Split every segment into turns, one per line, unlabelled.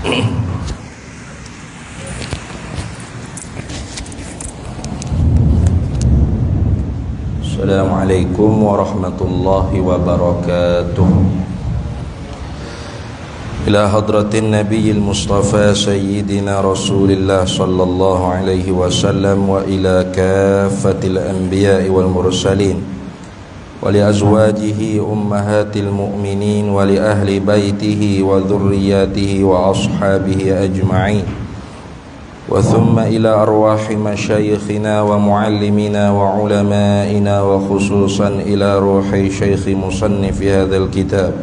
Assalamualaikum warahmatullahi wabarakatuh. Ila hadratin nabiyil mustafa sayyidina rasulillah sallallahu alaihi wasallam wa ila kaffatil anbiya'i wal mursalin wa li azwajihi ummahatil mu'minin wa li ahli baitihi wa dhurriyyatihi wa ashabihi ajma'in wa thumma ila arwahi masyayikhina wa muallimina wa ulama'ina wa khususan ila ruhi syaikhi musannifi hadzal kitab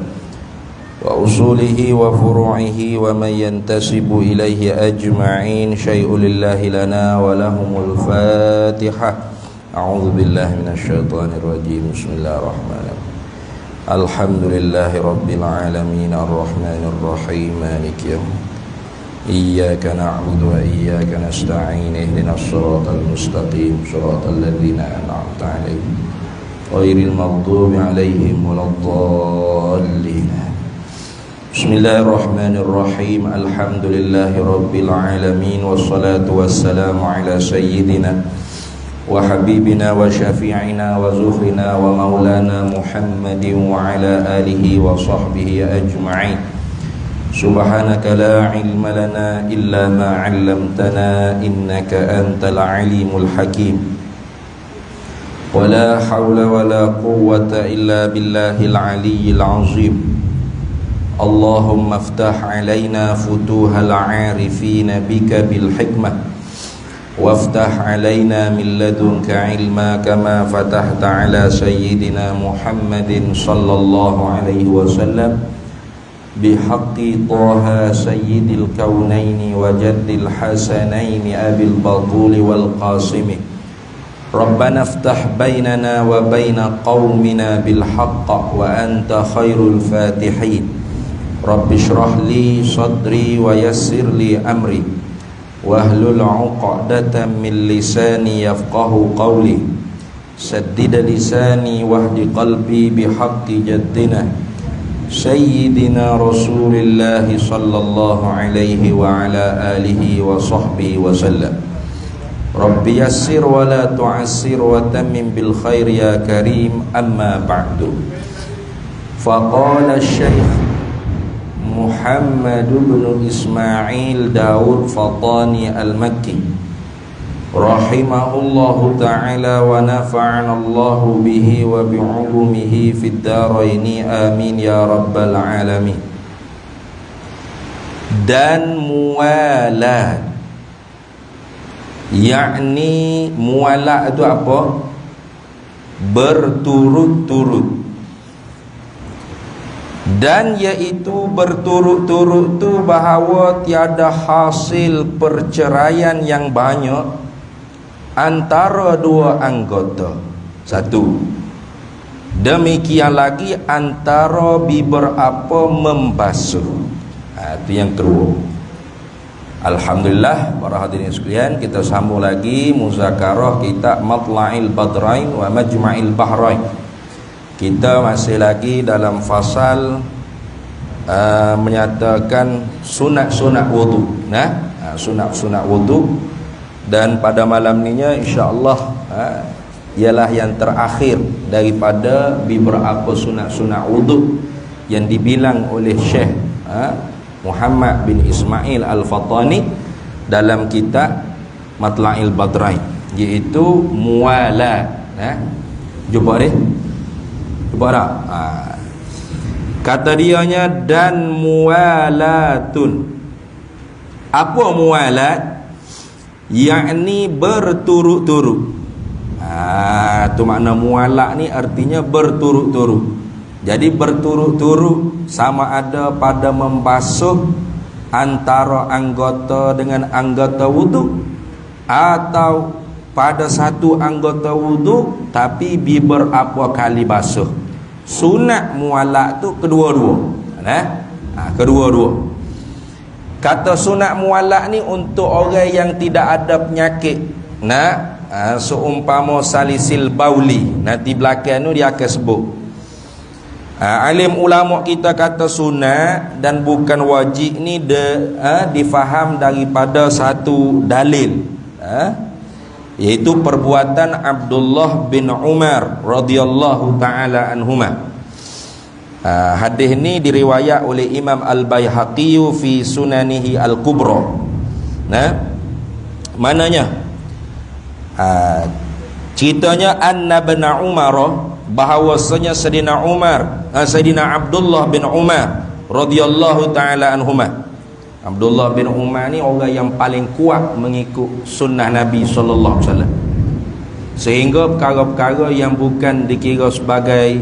wa usulihi wa furu'ihi wa man yantasibu ilaihi ajma'in syai'un lillahi lana wa lahumul fatihah. A'udzu billahi minasyaitonir rajim. Bismillahirrahmanirrahim. Alhamdulillahi rabbil alamin arrahmanir rahim maliki yaumiddin. Iyyaka na'budu wa iyyaka nasta'in ihdinas siratal mustaqim siratal ladzina an'amta 'alaihim ghairil maghdubi 'alaihim waladdallin. Bismillahirrahmanirrahim. Alhamdulillahi rabbil alamin wassalatu wassalamu ala sayyidina wa habibina wa syafi'ina wa zuhrina wa maulana Muhammadin wa ala alihi wa sahbihi ajma'in. Subhanaka la ilma lana illa ma 'allamtana innaka antal alimul hakim. Wa la hawla wa la quwwata illa billahil aliyyil azim. Allahumma aftah 'alaina futuhal 'arifina bika bil hikmah waftah 'alaina min ladunka 'ilma kama fatahta 'ala sayyidina Muhammadin sallallahu alaihi wasallam bihaqqi Taha sayyidil kaunaini wa jaddil hasanaini abil batuli wal qasimi. Rabbana aftah bainana wa baina qaumina bil haqq wa anta khairul fatihin. Rabbi shrah li sadri wa yassir li amri wahlul 'uqdatam min lisani yafqahu qawli saddid lisani wahdi qalbi bihaqqi jaddina sayyidina rasulillah sallallahu alaihi wa ala alihi wa sahbihi wa sallam. Rabbi yassir wa la tu'assir wa tammim bil khair ya karim. Amma ba'du. Faqala asy-syaikh Muhammad bin Ismail Daud Fatani al-Makki rahimahullahu ta'ala wa nafa'ana Allahu bihi wa bi'ulumihi fid dharaini amin ya rabbal alamin. Dan muwalat, yakni muwalat itu apa? Berturut-turut. Dan yaitu berturut-turut tu bahawa tiada hasil perceraian yang banyak antara dua anggota. Satu. Demikian lagi antara beberapa membasuh. Itu yang kedua. Alhamdulillah para hadirin sekalian, kita sambung lagi muzakarah kitab Matla'il Badrain wa Majma'il Bahrain. Kita masih lagi dalam fasal menyatakan sunat-sunat wudu. Sunat-sunat wudu. Dan pada malam ni insya-Allah ialah yang terakhir daripada beberapa sunat-sunat wudu yang dibilang oleh Syekh Muhammad bin Ismail Al-Fatani dalam kitab Matla'il Badrain, iaitu muwalat. Jumpa ni? Jumpa tak? Kata dianya dan muwalatun. Apa muwalat? Yakni berturut-turut. Tu makna muwalat ni artinya berturut-turut. Jadi berturut-turut sama ada pada membasuh antara anggota dengan anggota wudu, atau pada satu anggota wudu tapi beberapa kali basuh. Sunat muwalat tu kedua-dua. Kedua-dua. Kata sunat muwalat ni untuk orang yang tidak ada penyakit. Seumpama salisil bauli. Nanti belakang tu dia akan sebut. Alim ulama kita kata sunat dan bukan wajib ni difaham daripada satu dalil, iaitu perbuatan Abdullah bin Umar radhiyallahu taala anhuma. Hadis ni diriwayat oleh Imam Al-Baihaqi fi Sunanihi Al-Kubra. Mananya ceritanya anna bin Umar, bahawasanya Sayyidina Abdullah bin Umar radhiyallahu taala anhuma. Abdullah bin Umar ni orang yang paling kuat mengikut sunnah Nabi sallallahu alaihi wasallam, sehingga perkara-perkara yang bukan dikira sebagai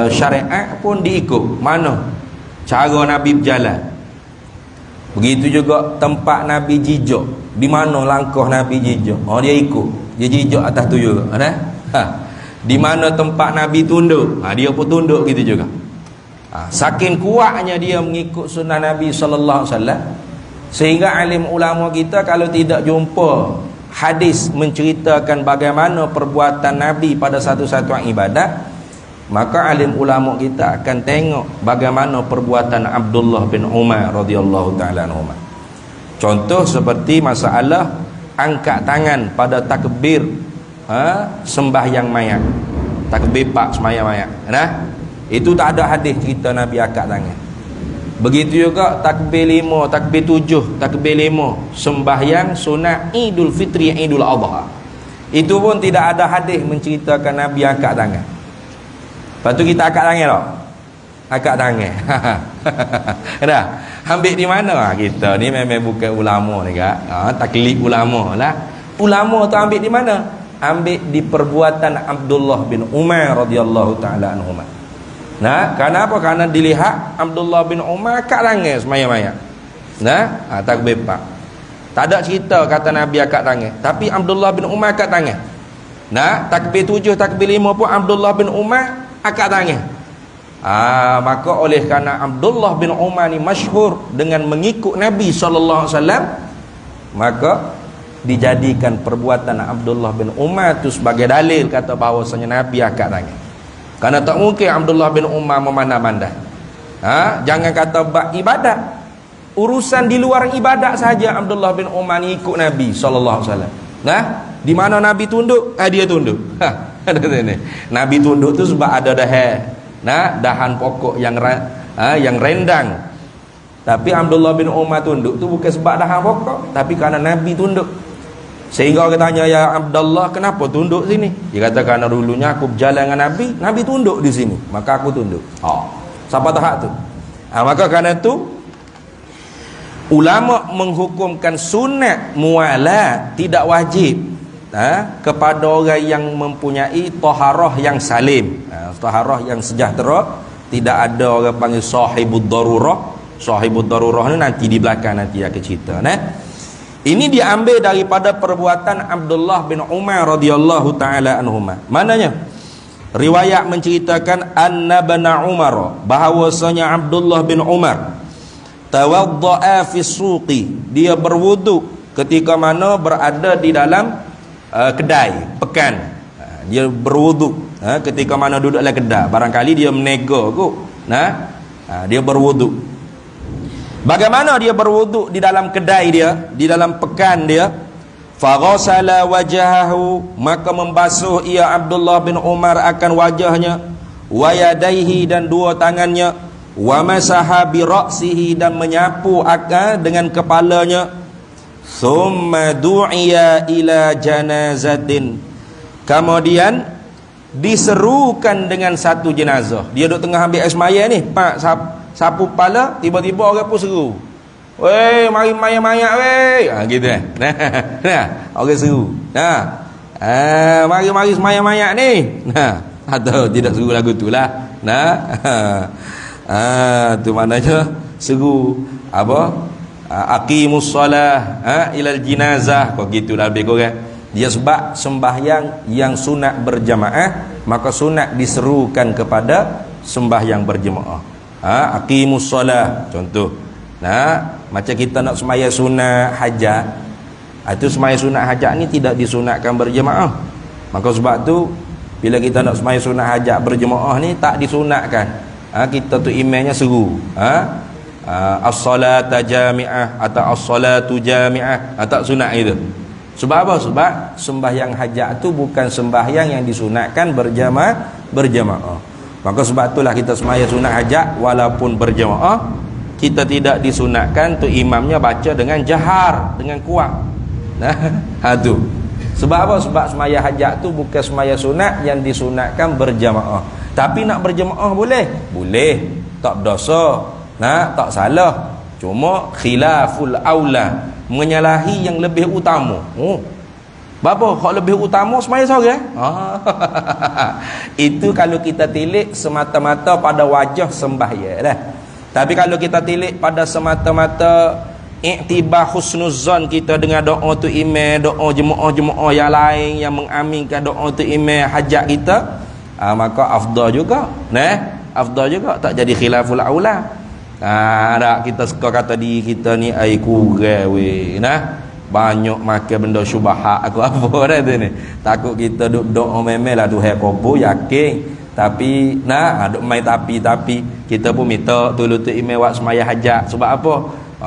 syariat pun diikut. Mana cara Nabi berjalan, begitu juga tempat Nabi jijak, di mana langkah Nabi jijak, dia ikut, dia jijak atas tu juga. Di mana tempat Nabi tunduk, dia pun tunduk gitu juga. Saking kuatnya dia mengikut sunnah Nabi sallallahu alaihi wasallam, sehingga alim ulama kita kalau tidak jumpa hadis menceritakan bagaimana perbuatan Nabi pada satu-satu ibadat, maka alim ulama kita akan tengok bagaimana perbuatan Abdullah bin Umar radhiyallahu taala anhu. Contoh seperti masalah angkat tangan pada takbir sembahyang mayat, takbir pak sembahyang mayat. Itu tak ada hadis cerita Nabi angkat tangan. Begitu juga takbir 5, takbir 7, takbir 5 sembahyang sunat Idul Fitri, Idul Adha, itu pun tidak ada hadis menceritakan Nabi angkat tangan. Lepas tu kita angkat tangan tak? Angkat tangan. Dah. Ambil di mana? Kita ni memang bukan ulama ni kak. Taklid ulama lah. Ulama tu ambil di mana? Ambil di perbuatan Abdullah bin Umar radhiyallahu taala anhuma. Kenapa? Karena dilihat Abdullah bin Umar angkat tangan semaya-maya. Takbir pak. Tak ada cerita kata Nabi angkat tangan, tapi Abdullah bin Umar angkat tangan. Takbir 7, takbir 5 pun Abdullah bin Umar angkat tangan. Maka oleh kerana Abdullah bin Umar ni masyhur dengan mengikut Nabi sallallahu alaihi wasallam, maka dijadikan perbuatan Abdullah bin Umar itu sebagai dalil kata bahawasanya Nabi angkat tangan. Kerana tak mungkin Abdullah bin Umar memandang-mandang. Jangan kata bab ibadat, urusan di luar ibadat saja Abdullah bin Umar ni ikut Nabi sallallahu alaihi wasallam. Di mana Nabi tunduk, dia tunduk. Nabi tunduk tu sebab ada dahan pokok yang rendang. Tapi Abdullah bin Umar tunduk tu bukan sebab dahan pokok, tapi kerana Nabi tunduk. Sehingga orang tanya, ya Abdullah, kenapa tunduk sini? Dia kata, kerana dulunya aku berjalan dengan Nabi, Nabi tunduk di sini, maka aku tunduk. Siapa tahap tu? Maka kerana tu ulama menghukumkan sunat mualat tidak wajib kepada orang yang mempunyai taharah yang salim, taharah yang sejahtera. Tidak ada orang panggil sahibud darurah. Sahibud darurah ni nanti di belakang nanti akan cerita. Ini diambil daripada perbuatan Abdullah bin Umar radhiyallahu taala anhuma. Mananya riwayat menceritakan anna bin Umar, bahawasanya Abdullah bin Umar tawaddaa fi suqi, dia berwuduk ketika mana berada di dalam kedai pekan. Dia berwuduk ketika mana duduk dalam kedai, barangkali dia menega kot. Dia berwuduk. Bagaimana dia berwuduk di dalam kedai dia, di dalam pekan dia? Faghasala wajahahu, maka membasuh ia Abdullah bin Umar akan wajahnya, wa yadaihi, dan dua tangannya, wa masaha bi ra'sihi, dan menyapu dengan kepalanya. Thumma du'iya ila janazatin, kemudian diserukan dengan satu jenazah. Dia duduk tengah ambil air semaya ni, pak sapu kepala, tiba-tiba orang pun seru, "Weh, mari mayat-mayat weh." Gitu orang seru. Mari mayat-mayat ni. Atau tidak seru lagu tu lah. Tu maknanya seru apa? Aqimus solah ilal jinazah. Kau gitulah lebih kurang. Dia sebab sembahyang yang sunat berjamaah, maka sunat diserukan kepada sembahyang berjamaah. Aqimus solah contoh. Macam kita nak semaya sunat hajat, itu semaya sunat hajat ni tidak disunatkan berjamaah. Maka sebab tu Bila kita nak sembahyang sunat hajat berjemaah ni tak disunatkan. Kita tu imamnya seru. As-salata jami'ah atau as-salatu jami'ah, tak sunat itu. Sebab apa? Sebab sembahyang hajat tu bukan sembahyang yang disunatkan berjamaah. Maka sebab itulah kita sembahyang sunat hajat walaupun berjamaah, kita tidak disunatkan tu imamnya baca dengan jahar, dengan kuat. Tu. Sebab apa? Sebab sembahyang hajat tu bukan sembahyang sunat yang disunatkan berjamaah. Tapi nak berjamaah boleh? Boleh. Tak berdosa. Tak salah. Cuma khilaful aula, menyalahi yang lebih utama. Berapa? Hak lebih utama sembahyang seorang? Itu kalau kita tilik semata-mata pada wajah sembahyang dah. Tapi kalau kita tilik pada semata-mata iktibar husnuzan kita dengan doa tu imam, doa jemaah-jemaah yang lain yang mengaminkan doa tu imam hajat kita, maka afdal juga. Afdal juga, tak jadi khilaful aula. Tak kita suka kata diri kita ni ai kurang weh. Banyak makan benda syubhat aku apa dah tu ni. Takut kita duk doa memelah Tuhan kabul yakin. Tapi duk main tapi kita pun minta tolong tu imam buat sembahyang hajat. Sebab apa?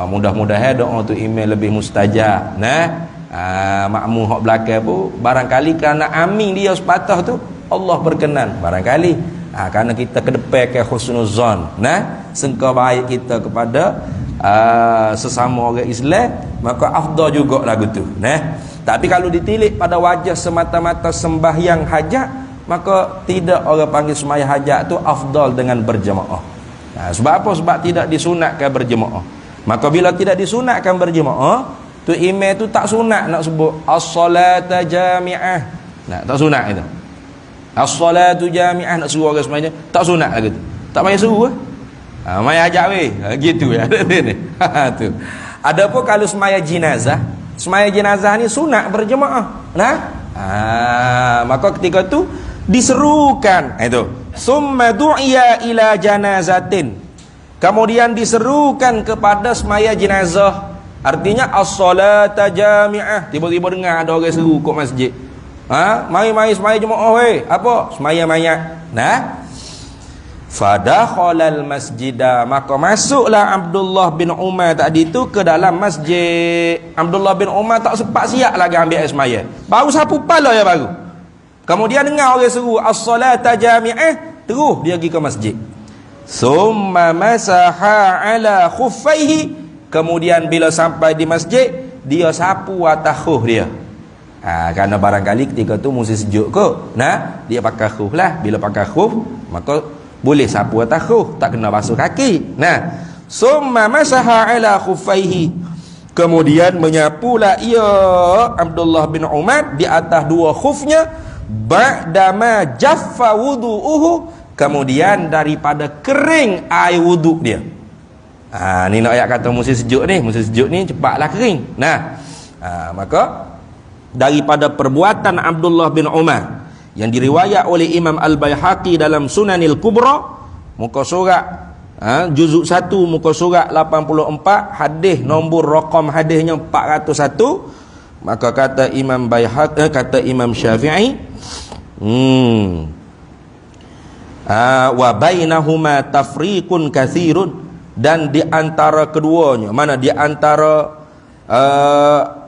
Mudah-mudahan doa tu imam lebih mustajab. Makmum hak belakang pun barangkali kerana amin dia sepatah tu Allah berkenan barangkali. Kerana kita kedepankan husnuzan, sangka baik kita kepada sesama orang Islam, maka afdal juga lagu tu. Tapi kalau ditilik pada wajah semata-mata sembahyang hajat, maka tidak orang panggil sembahyang hajat tu afdal dengan berjemaah. Sebab apa? Sebab tidak disunatkan berjemaah. Maka bila tidak disunatkan berjemaah, tu imam tu tak sunat nak sebut as-salata jami'ah. Tak sunat itu. As-salatu jami'ah nak suruh orang semuanya, tak sunat lagi tu. Tak payah suruh. Mai ajak weh. Gitu ya. Tu. Adapun kalau sembahyang jenazah ni sunat berjemaah. Maka ketika tu diserukan itu. Summa du'iya ila janazatin. Kemudian diserukan kepada sembahyang jenazah. Artinya as-salata jami'ah. Tiba-tiba dengar ada orang seru kat masjid. Mari sembahyang jemaah weh. Apa? Sembahyang mayat. Fadakhalal masjidah, maka masuklah Abdullah bin Umar tadi tu ke dalam masjid. Abdullah bin Umar tak sempat siap lagi ambil air sembahyang. Baru sapu pala ya baru. Kemudian dengar orang seru as-salata jami'ah, terus dia pergi ke masjid. Summa masaha ala khuffaihi, kemudian bila sampai di masjid dia sapu atas khuf dia. Kerana barangkali ketika tu musim sejuk kot. Dia pakai khuf lah. Bila pakai khuf, maka boleh sapu atas khuf, tak kena basuh kaki. Summa masaha ala khuffaihi, kemudian menyapulah ia Abdullah bin Umar di atas dua khufnya, ba'dama jaffa wudu'uhu, kemudian daripada kering air wuduk dia. Ni nak ayat kata musim sejuk ni cepatlah kering. Maka daripada perbuatan Abdullah bin Umar yang diriwayat oleh Imam Al-Baihaqi dalam Sunanil Kubra, muka surat juzuk 1 muka surat 84, hadis nombor rakam hadisnya 401. Maka kata Imam Baihaqi, kata Imam Syafi'i, wa bainahuma tafriqun katsirun, dan di antara keduanya, mana di antara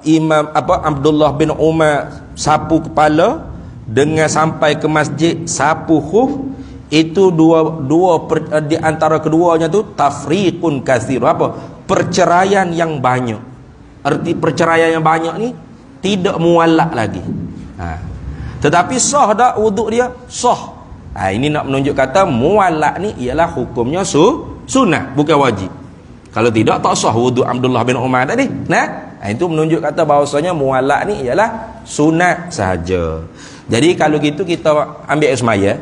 Imam Abdullah bin Umar sapu kepala dengan sampai ke masjid sapu khuf, itu di antara keduanya tu tafriqun katsir, perceraian yang banyak. Arti perceraian yang banyak ni tidak muallak lagi. Tetapi sah tak wuduk dia? Sah. Ini nak menunjuk kata muallak ni ialah hukumnya sunat, bukan wajib. Kalau tidak, tak sah wuduk Abdullah bin Umar tadi. Itu menunjuk kata bahawasanya muallak ni ialah sunat sahaja. Jadi kalau gitu kita ambil air semaya,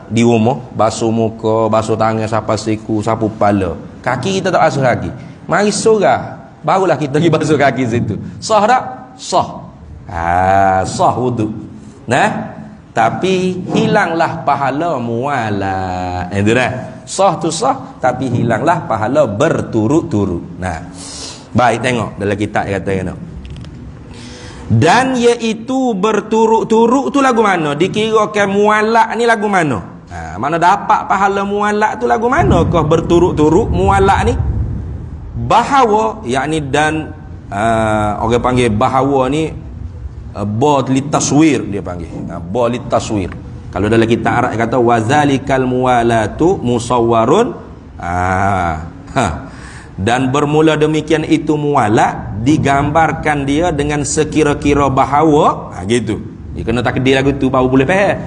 di rumah, basuh muka, basuh tangan, sapu siku, sapu kepala. Kaki kita tak basuh lagi. Mari surah, barulah kita pergi basuh kaki situ. Sah tak? Sah. Sah wuduk. Tapi hilanglah pahala muallak. Itu dah. Sah tu sah, tapi hilanglah pahala berturut-turut. Baik, tengok dalam kitab kata Dan iaitu berturut-turut tu lagu mana? Dikirakan muallak ni lagu mana? Mana dapat pahala muallak tu lagu mana? Kau berturut-turut muallak ni? Bahawa, yakni dan orang panggil bahawa ni ba li taswir dia panggil. Ba li taswir. Kalau dalam kitab Arab kata wazalikal muwalatu musawwarun. Dan bermula demikian itu muwalak, digambarkan dia dengan sekira-kira bahawa gitu. Dia kena takdir lagu tu baru boleh faham.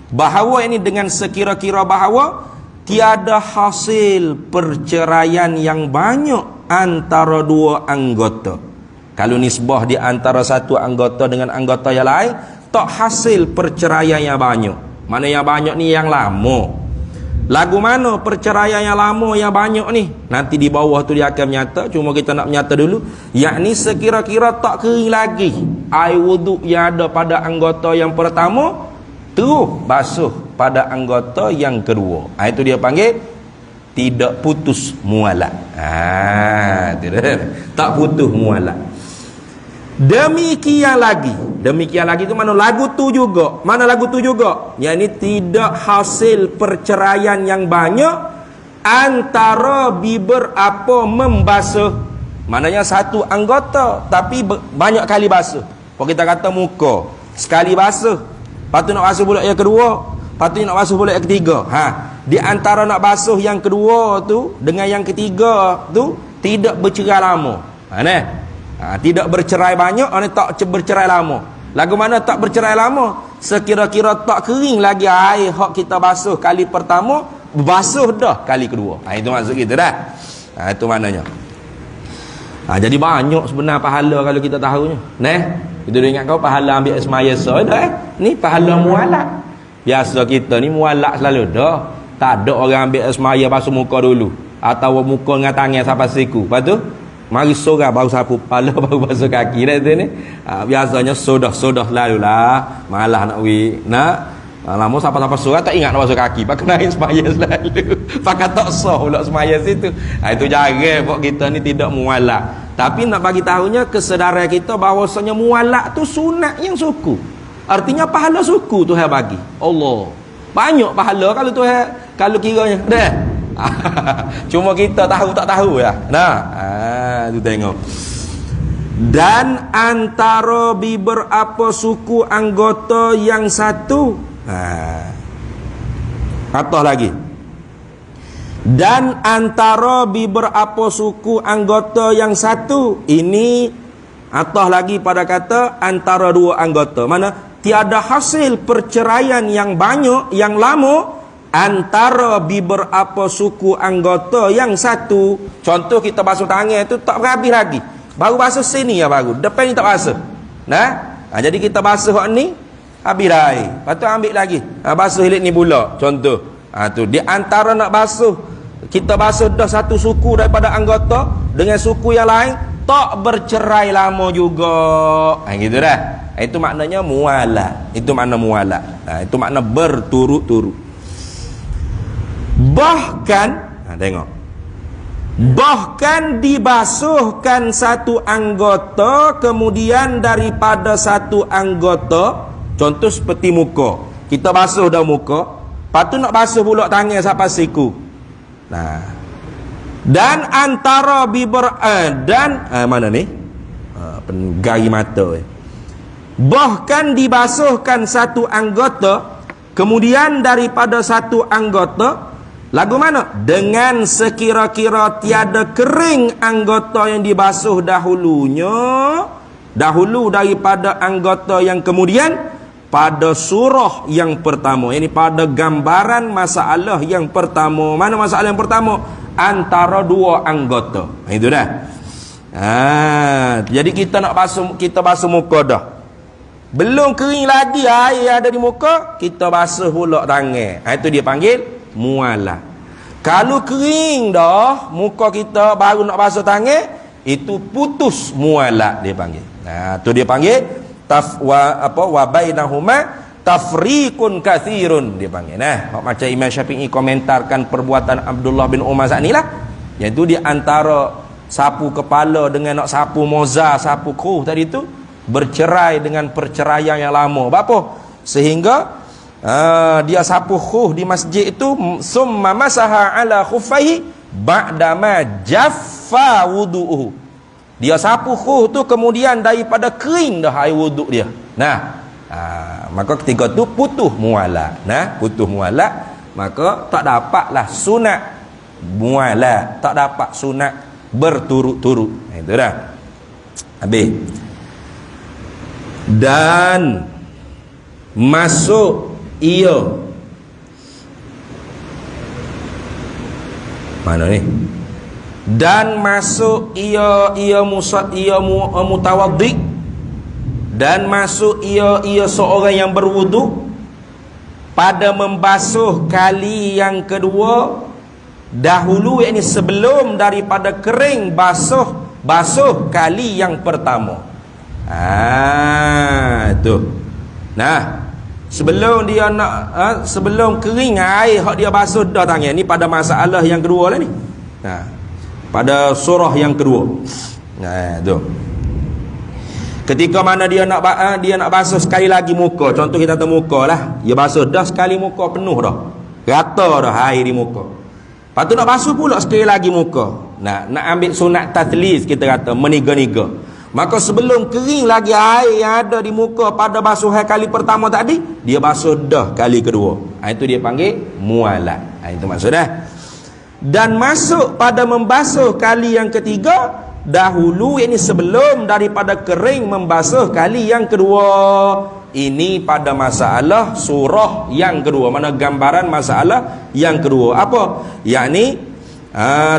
Bahawa ini dengan sekira-kira bahawa tiada hasil perceraian yang banyak antara dua anggota. Kalau nisbah di antara satu anggota dengan anggota yang lain, tak hasil perceraian yang banyak. Mana yang banyak ni yang lama. Lagu mana perceraian yang lama yang banyak ni? Nanti di bawah tu dia akan menyata. Cuma kita nak menyata dulu. Yakni sekira-kira tak kering lagi air wuduk yang ada pada anggota yang pertama, terus basuh pada anggota yang kedua. Itu dia panggil tidak putus mualak. Tak putus mualak. Demikian lagi tu mana lagu tu juga? Mana lagu tu juga? Yang ini tidak hasil perceraian yang banyak antara biber apa membasuh. Maknanya satu anggota tapi banyak kali basuh. Kalau kita kata muka, sekali basuh, lepas tu nak basuh pula yang kedua, lepas tu nak basuh pula yang ketiga. Di antara nak basuh yang kedua tu dengan yang ketiga tu tidak bercerai lama. Tidak bercerai banyak, tak bercerai lama. Lagu mana tak bercerai lama? Sekira-kira tak kering lagi air hak kita basuh kali pertama, basuh dah kali kedua. Itu maksud kita dah. Itu maknanya. Jadi banyak sebenarnya pahala kalau kita tahunya. Itu dia ingat kau pahala ambil semaya ni pahala mualak. Biasa kita ni mualak selalu dah. Tak ada orang ambil semaya basuh muka dulu, atau muka dengan tangan sampai siku. Lepas tu mari sorang baru sapu kepala baru basuh kaki dah tu ni. Biasanya sodah lalulah. Malah nak lama siapa-siapa sorang tak ingat nak basuh kaki. Pakai naik semaya selalu. Pakai tak sah pula semaya situ. Itu jarang buat kita ni tidak mualak. Tapi nak bagi tahunya kesedaran kita bahawasanya mualak tu sunat yang suku. Artinya pahala suku Tuhan bagi. Allah. Banyak pahala kalau Tuhan, kalau kiranya. Dah. Cuma kita tahu tak tahu ya. Tu tengok. Dan antara beberapa suku anggota yang satu. Atas lagi. Dan antara beberapa suku anggota yang satu. Ini atas lagi pada kata antara dua anggota. Mana? Tiada hasil perceraian yang banyak, yang lama antara beberapa suku anggota yang satu. Contoh kita basuh tangan tu tak berhabis lagi, baru basuh sini ya baru, depan ni tak basuh. Jadi kita basuh hak ni habis dah air, lepas tu ambil lagi, basuh hilik ni pula. Contoh tu di antara nak basuh, kita basuh dah satu suku daripada anggota dengan suku yang lain, tak bercerai lama juga. Gitu dah. Itu maknanya mualak. Itu makna mualak. Itu makna berturut-turut. Bahkan tengok, bahkan dibasuhkan satu anggota, kemudian daripada satu anggota. Contoh seperti muka, kita basuh dah muka, lepas tu nak basuh pula tangan sampai siku. Dan antara mana ni penggari mata. Bahkan dibasuhkan satu anggota, kemudian daripada satu anggota, lagu mana? Dengan sekira-kira tiada kering anggota yang dibasuh dahulu daripada anggota yang kemudian, pada surah yang pertama. Ini pada gambaran masalah yang pertama. Mana masalah yang pertama? Antara dua anggota. Itu dah. Jadi kita basuh muka dah. Belum kering lagi air ada di muka, kita basuh pula tangan. Itu dia panggil mualak. Kalau kering dah muka kita baru nak basuh tangan, itu putus mualak dia panggil. Itu dia panggil wa bainahuma tafriqun katsirun dia panggil. Macam Imam Syafi'i komentarkan perbuatan Abdullah bin Umar saat inilah, iaitu di antara sapu kepala dengan nak sapu moza, sapu kruh tadi tu, bercerai dengan perceraian yang lama. Apa? Sehingga dia sapu khuff di masjid itu, summa masaha ala khuffaihi ba'dama jaffa wudu'uhu. Dia sapu khuff tu kemudian daripada kering dah air wuduk dia. Nah, maka ketika tu putus mualah. Nah, putus mualah, maka tak dapatlah sunat mualah, tak dapat sunat berturut-turut. Itu dah. Habis. Dan masuk ia, mana ni? Dan masuk ia mutawaddi, dan masuk ia seorang yang berwuduk pada membasuh kali yang kedua dahulu, yakni sebelum daripada kering basuh kali yang pertama. Tu. Nah, sebelum dia nak sebelum kering air hak dia basuh dah tangan ni pada masalah yang kedua lah ni. Pada surah yang kedua. Tu. Ketika mana dia nak basuh sekali lagi muka, contoh kita tahu muka lah, dia basuh dah sekali muka penuh dah, rata dah air di muka. Lepas tu nak basuh pula sekali lagi muka. Nak ambil sunat tathlis, kita kata meniga-niga. Maka sebelum kering lagi air yang ada di muka pada basuhan kali pertama tadi, dia basuh dah kali kedua. Itu dia panggil mualat. Itu maksudnya. Dan masuk pada membasuh kali yang ketiga dahulu, ini sebelum daripada kering membasuh kali yang kedua. Ini pada masalah surah yang kedua, mana gambaran masalah yang kedua. Apa? Yakni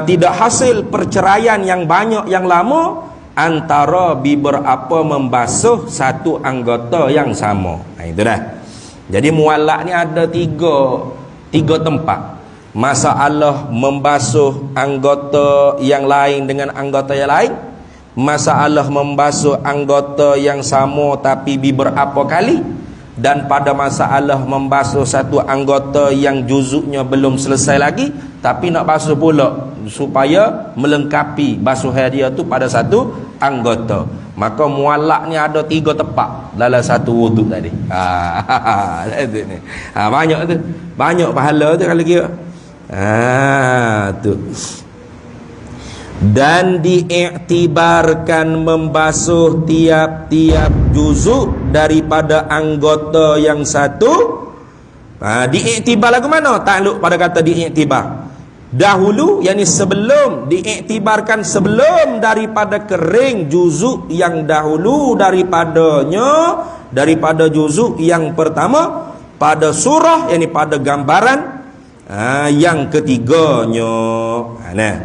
tidak hasil perceraian yang banyak yang lama antara beberapa membasuh satu anggota yang sama. Itu dah. Jadi mualak ni ada tiga tempat. Masalah membasuh anggota yang lain dengan anggota yang lain, masalah membasuh anggota yang sama tapi beberapa kali, dan pada masalah membasuh satu anggota yang juzuknya belum selesai lagi tapi nak basuh pula supaya melengkapi basuhan dia tu pada satu anggota. Maka mualak ni ada tiga tempat dalam satu wuduk tadi. Banyak tu, banyak pahala tu kalau kira. Tu. Dan diiktibarkan membasuh tiap-tiap juzuk daripada anggota yang satu. Diiktibar lagu mana? Takluk pada kata diiktibar. Dahulu, yakni sebelum, diiktibarkan sebelum daripada kering juzuk yang dahulu daripada juzuk yang pertama pada surah, yakni pada gambaran yang ketiganya.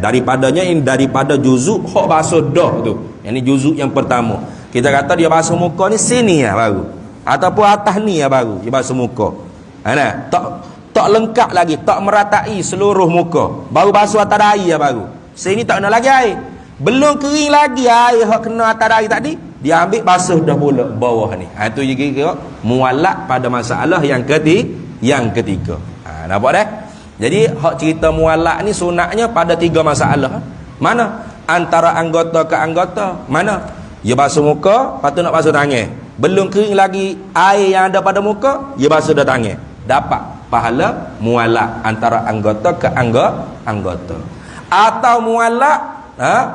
Daripadanya ini daripada juzuk hok basuh dah tu. Yang ni juzuk yang pertama. Kita kata dia basuh muka ni sini ya baru. Ataupun atas ni ya baru dia basuh muka. Tak lengkap lagi, tak meratai seluruh muka. Baru basuh atas dahi ya baru. Sini tak kena lagi air. Belum kering lagi air hok kena atas dahi tadi, dia ambil basuh dah pula bawah ni. Itu je kira mualak pada masalah yang ketiga. Nampak dah? Jadi hak cerita mualak ni sunatnya pada tiga masalah. Mana? Antara anggota ke anggota. Mana? Dia basuh muka, lepas tu nak basuh tangan. Belum kering lagi air yang ada pada muka, dia basuh dah tangan. Dapat pahala mualak antara anggota ke anggota. Atau mualak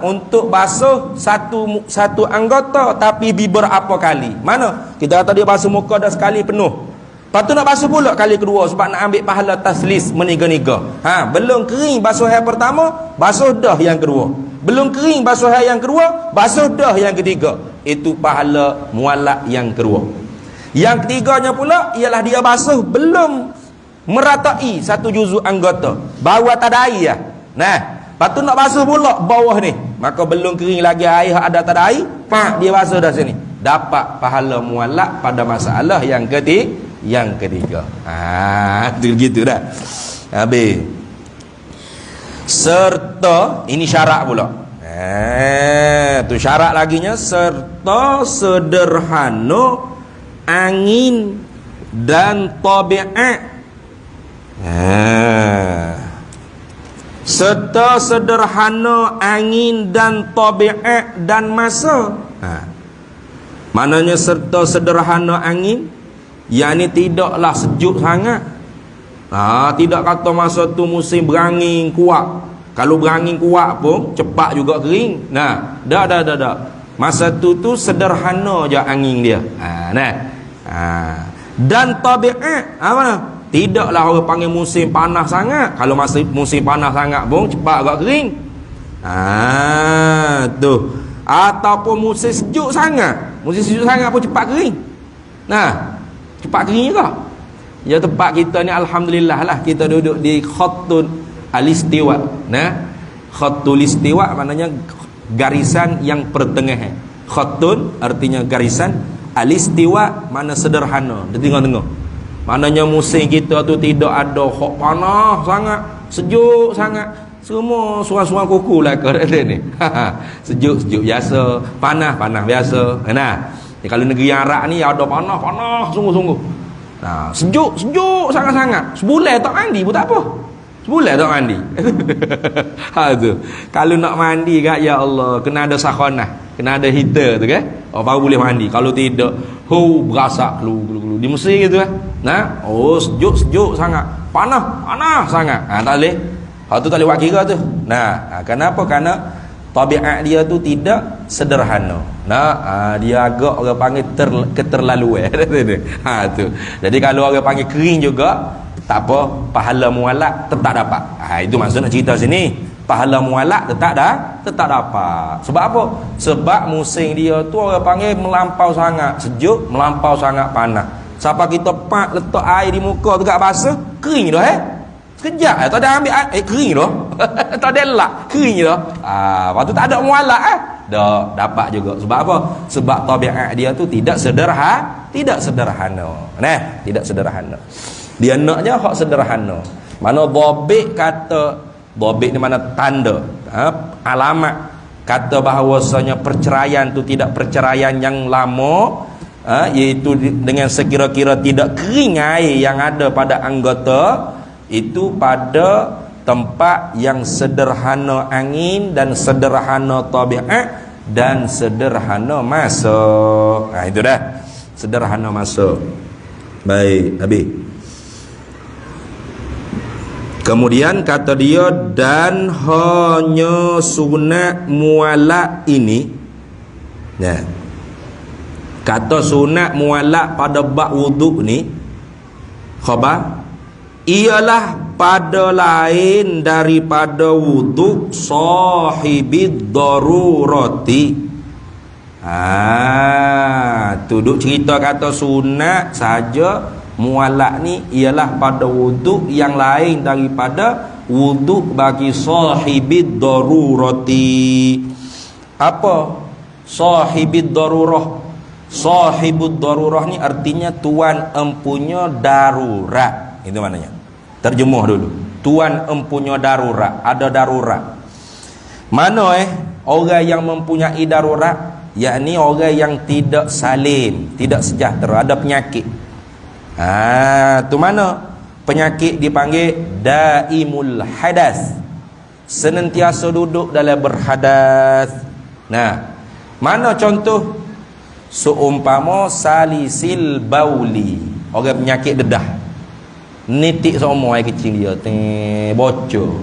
untuk basuh satu anggota tapi beberapa kali. Mana? Kita kata dia basuh muka dah sekali penuh. Lepas tu nak basuh pula kali kedua sebab nak ambil pahala taslis meniga-niga. Belum kering basuh yang pertama, basuh dah yang kedua. Belum kering basuh yang kedua, basuh dah yang ketiga. Itu pahala mualak yang kedua. Yang ketiganya pula ialah dia basuh belum meratai satu juzuk anggota, baru atas dahi ya. Lepas tu nak basuh pula bawah ni, maka belum kering lagi air ada atas dahi, dia basuh dah sini. Dapat pahala mualak pada masalah yang ketiga. Itu gitu dah. Habis. Serta, ini syarat pula. Tu syarat laginya, serta sederhana angin dan tabiat. Serta sederhana angin dan tabiat dan masa. Maknanya serta sederhana angin, yakni tidaklah sejuk sangat. Tidak kata masa tu musim berangin kuat. Kalau berangin kuat pun cepat juga kering. Dah. Masa tu sederhana je angin dia. Dan tabiat mana? Tidaklah orang panggil musim panas sangat. Kalau musim panas sangat pun cepat agak kering. Tu. Ataupun musim sejuk sangat. Musim sejuk sangat pun cepat kering. Cepat kering juga. Ya, tempat kita ni alhamdulillah lah, kita duduk di khatul al-istiwa. Khatul istiwa maknanya garisan yang pertengahan. Khatul artinya garisan, al-istiwa mana sederhana, di tengah-tengah. Maknanya musim kita tu tidak ada hok panas sangat, sejuk sangat. Semua suara-suara kuku lah ke ni. Sejuk biasa, panas biasa. Kalau negeri Arab ni ada panas sungguh-sungguh. Sejuk sangat-sangat. Sebulan tak mandi pun tak apa. Sebulan tak mandi. Tu. Kalau nak mandi kat, ya Allah, kena ada sakhanah, kena ada heater tu kan. Baru boleh mandi. Kalau tidak, berasak kelu. Di Mesir gitu kan. Sejuk sangat. Panas sangat. Tak boleh. Hak tu tak boleh buat kira tu. Kenapa? Kerana tabiat dia tu tidak sederhana. Dia agak orang panggil keterlaluan. Tu. Jadi kalau orang panggil kering juga, tak apa, pahala mualak tetap dapat. Itu maksud nak cerita sini. Pahala mualak tetap dapat. Sebab apa? Sebab musim dia tu orang panggil melampau sangat sejuk, melampau sangat panas. Siapa kita letak air di muka tu kat basah, kering dah sekejap tak ada ambil air, kering dah. Tak ada elak, kering dah. Lepas tu tak ada mualak dah dapat juga. Sebab apa? Sebab tabiat dia tu tidak sederhana. Tidak sederhana. Dia naknya hak sederhana. Mana dhabit kata, dhabit ni mana tanda, alamat kata bahawasanya perceraian tu tidak perceraian yang lama, iaitu dengan sekira-kira tidak kering air yang ada pada anggota itu pada tempat yang sederhana angin dan sederhana tabiat dan sederhana masa. Itu dah sederhana masa. Baik, habis. Kemudian kata dia, dan hanya sunat mualak ini. Kata sunat mualak pada bab wuduk ni, khabar, ialah pada lain daripada wuduk sahibid darurati. Duduk cerita kata sunat saja mualak ni ialah pada wuduk yang lain daripada wuduk bagi sahibid darurati. Apa sahibid darurah? Sahibud darurah ni artinya tuan empunya darurat. Itu maknanya. Terjemuh dulu. Tuan empunya darurat, ada darurat. Mana orang yang mempunyai darurat, yakni orang yang tidak salim, tidak sejahtera, ada penyakit. Tu mana? Penyakit dipanggil daimul hadas. Senantiasa duduk dalam berhadas. Mana contoh? Seumpama salisil bauli, orang penyakit dedah. Nitik semua air kecil dia bocor.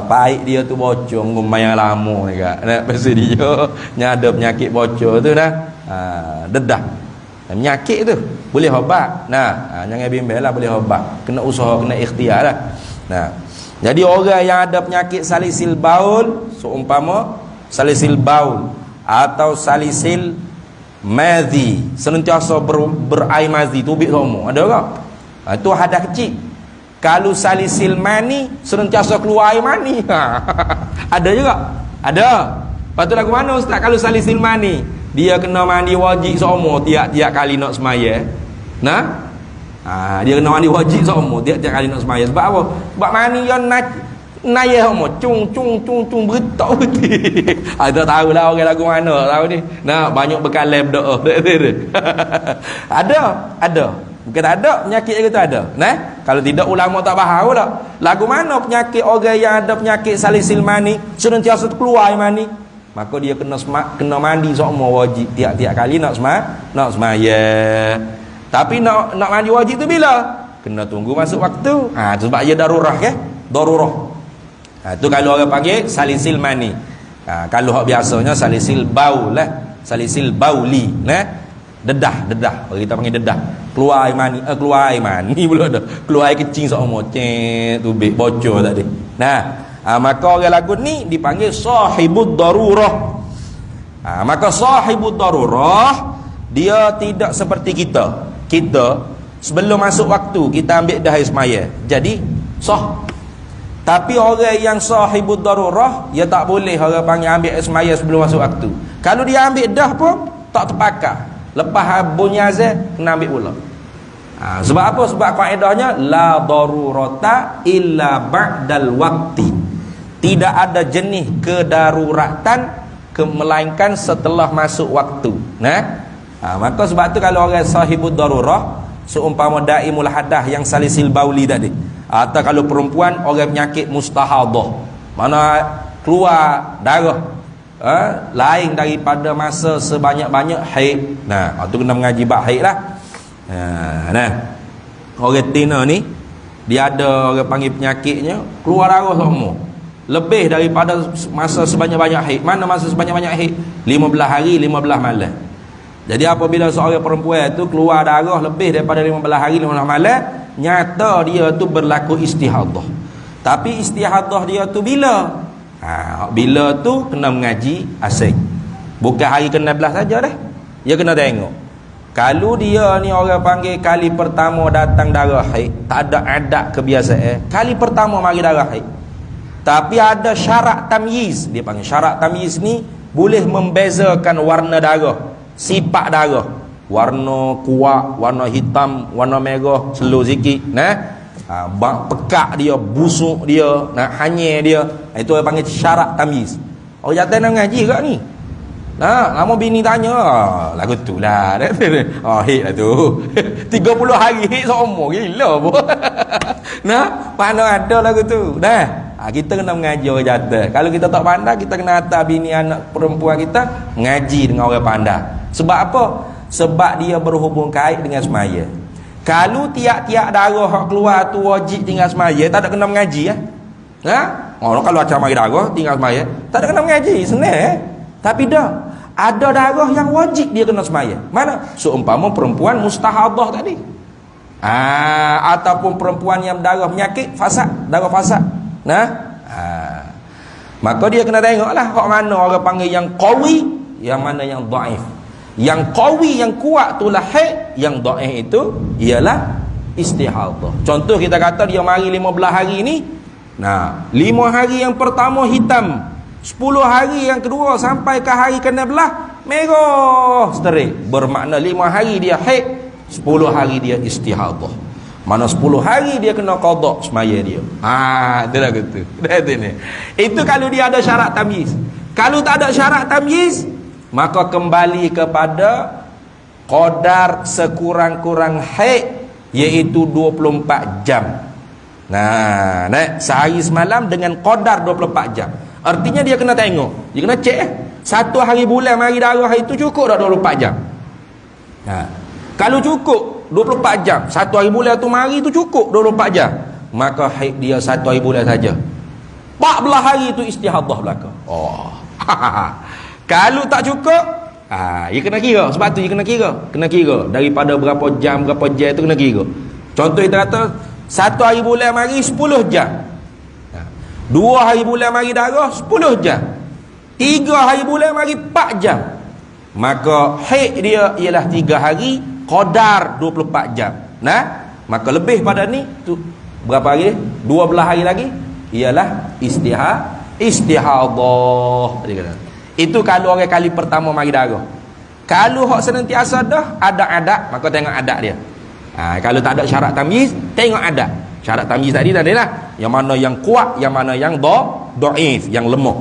Pahit dia tu bocor, lumayan lama juga. Pasal dia ada penyakit bocor tu dedah. Penyakit tu boleh ubat. Jangan bimbang lah, boleh ubat. Kena usaha, kena ikhtiar lah. Jadi orang yang ada penyakit salisil baul, seumpama salisil baul atau salisil mazi, senantiasa berair mazi, tubik semua, ada tak? Itu hadas kecil. Kalau salisil mani, senantiasa keluar air mani. Ada juga. Ada. Lepas tu lagu mana ustaz? Kalau salisil mani, dia kena mandi wajib semua tiap-tiap kali nak semaya. Dia kena mandi wajib semua tiap-tiap kali nak semaya. Sebab apa? Sebab mani yang naya semua cung beretak betul. Tak tahulah orang lagu mana tahu ni. Banyak bekalan berdoa. Ada. Bukan tak ada penyakit yang kita ada. Kalau tidak ulama tak faham dah. Lagu mana penyakit orang yang ada penyakit salisil mani senantiasa keluar air mani? maka dia kena mandi semua wajib tiap-tiap kali nak semaya. Tapi nak mandi wajib tu bila? Kena tunggu masuk waktu. Tu sebab dia darurah ke? Darurah. Tu kalau orang panggil salisil mani. Kalau hak biasanya salisil baul lah. Salisil bauli, dedah. Orang kita panggil dedah. Keluar air mani pula dah. Keluar air kecing semua. Tubik bocor tadi. Maka orang lagu ni dipanggil sahibud darurah. Maka sahibud darurah dia tidak seperti kita. Kita sebelum masuk waktu kita ambil dah air semaya. Jadi sah. Tapi orang yang sahibud darurah, dia tak boleh orang panggil ambil air semaya sebelum masuk waktu. Kalau dia ambil dah pun tak terpakai. Lepas bunyi azan kena ambil pula. Sebab apa? Sebab kaedahnya la darurata illa ba'dal waqti. Tidak ada jenis kedaruratan melainkan setelah masuk waktu. Maka sebab tu kalau orang sahibud darurah, seumpama daimul hadah yang salisil bauli tadi, atau kalau perempuan orang penyakit mustahadah, mana keluar darah lain daripada masa sebanyak-banyak haid. Tu kena mengaji bab haid lah. Orang tina ni dia ada orang panggil penyakitnya keluar darah semua lebih daripada masa sebanyak-banyak haid. Mana masa sebanyak-banyak haid? 15 hari 15 malam. Jadi apabila seorang perempuan tu keluar darah lebih daripada 15 hari 15 malam, nyata dia tu berlaku istihadah. Tapi istihadah dia tu bila? Bila tu kena mengaji asing. Bukan hari ke-16 saja dah. Dia kena tengok. Kalau dia ni orang panggil kali pertama datang darah haid, tak ada adat kebiasaan. Kali pertama mari darah haid. Tapi ada syarat tamyiz. Dia panggil syarat tamyiz ni boleh membezakan warna darah, sifat darah. Warna kuat, warna hitam, warna merah, slow sikit. Pekak dia, busuk dia, hanyir dia. Itu orang panggil syarat tamyiz. Orang jatuh nak ngaji ke ni? Lama bini tanya, lagu tu lah. Hit lah tu. 30 hari hit semua. Gila pun. Mana ada lagu tu. Kita kena mengaji orang jatuh. Kalau kita tak pandai, kita kena hantar bini anak perempuan kita mengaji dengan orang pandai. Sebab apa? Sebab dia berhubung kait dengan semaya. Kalau tiap-tiap darah keluar tu wajib tinggal semaya, tak ada kena mengaji ya. Kalau macam mari darah tinggal semaya, tak ada kena mengaji, senang. Tapi dah ada darah yang wajib dia kena semaya. Mana? Seumpama perempuan mustahadah tadi. Ataupun perempuan yang darah penyakit fasad, darah fasad. Maka dia kena tengoklah hak mana orang panggil yang qawi, yang mana yang dhaif. Yang qawi, yang kuat itulah haid, yang dhaif itu ialah istihadah. Contoh kita kata dia mari 15 hari ni. 5 hari yang pertama hitam, 10 hari yang kedua sampai ke hari ke-16 merah straight. Bermakna 5 hari dia haid, 10 hari dia istihadah. Mana 10 hari dia kena qada semaya dia. Itulah gitu. Itu kalau dia ada syarat tamyiz. Kalau tak ada syarat tamyiz, maka kembali kepada qadar sekurang-kurang haid, iaitu 24 jam. Sehari semalam dengan qadar 24 jam. Artinya dia kena tengok, dia kena cek satu hari bulan mari darah itu cukup dah 24 jam. Kalau cukup 24 jam, satu hari bulan tu mari tu cukup 24 jam, maka haid dia satu hari bulan saja. 14 hari itu istihadah belaka. Kalau tak cukup, dia kena kira. Sebab tu dia kena kira daripada berapa jam tu kena kira. Contoh kita kata satu hari bulan mari 10 jam, 2 hari bulan mari darah 10 jam, 3 hari bulan mari 4 jam, maka haid dia ialah 3 hari qadar 24 jam. Maka lebih pada ni tu berapa hari? 12 hari lagi ialah istihadah. Itu kalau orang kali pertama mari darah. Kalau hak senantiasa dah ada adat, maka tengok adat dia. Kalau tak ada syarat tamyiz, tengok adat. Syarat tamyiz tadi lah, yang mana yang kuat, yang mana yang dhaif, yang lemah.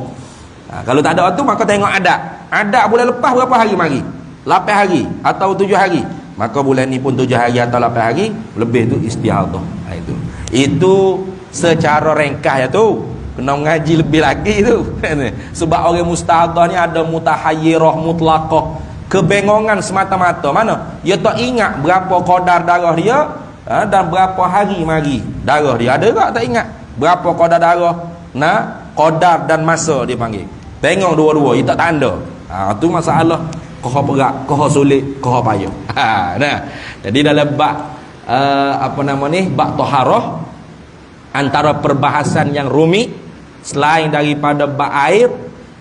Kalau tak ada tu, maka tengok adat. Adat bulan lepas berapa hari mari? 8 hari atau 7 hari. Maka bulan ni pun 7 hari atau 8 hari, lebih tu istihadah. Itu secara ringkas ya tu. kena ngaji lebih lagi tu. Sebab orang mustahadah ni ada mutahayyirah mutlaqah, kebengongan semata-mata. Mana? Dia tak ingat berapa kadar darah dia, dan berapa hari mari darah dia. Ada tak tak ingat? Berapa kadar darah, kadar dan masa dia panggil. Tengok dua-dua, dia tak tanda. Tu masalah koh berat, koh sulit, koh payah. Nah. Jadi dalam bab bab taharah, antara perbahasan yang rumit selain daripada bab air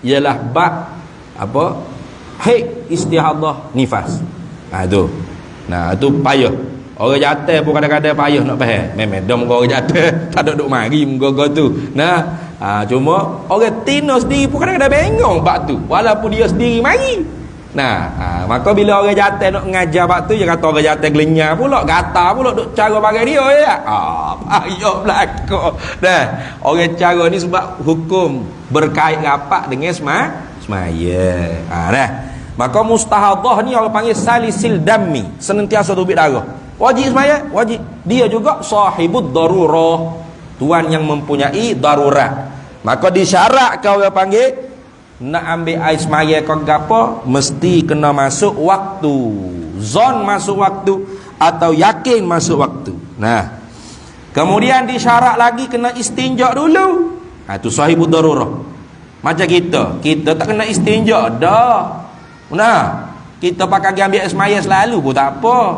ialah bab haid, istihadah, nifas. Tu. Tu payah. Orang jatuh pun kadang-kadang payah nak faham. Memang dah muka orang jatuh tak ada duk mari muka tu. Cuma orang tino sendiri pun kadang-kadang bengong bab tu walaupun dia sendiri mari. Maka bila orang jatuh nak ngajar bab tu, dia kata orang jatuh gelenyar pula, gata pula duk cara pakai dia ya. Payah belaka. Orang cara ni sebab hukum berkait rapat dengan semaya. Maka mustahadah ni orang panggil salisil dammi, senantiasa tubik darah. Wajib semaya, wajib. Dia juga sahibud darurah, tuan yang mempunyai darurat. Maka disyaratkan orang panggil nak ambil air semaya ke apa, mesti kena masuk waktu, zon masuk waktu atau yakin masuk waktu. Kemudian disyarat lagi kena istinja dulu. Tu sahibud darurah. Macam kita tak kena istinja dah. Kita pakai ambil air semaya selalu pun tak apa.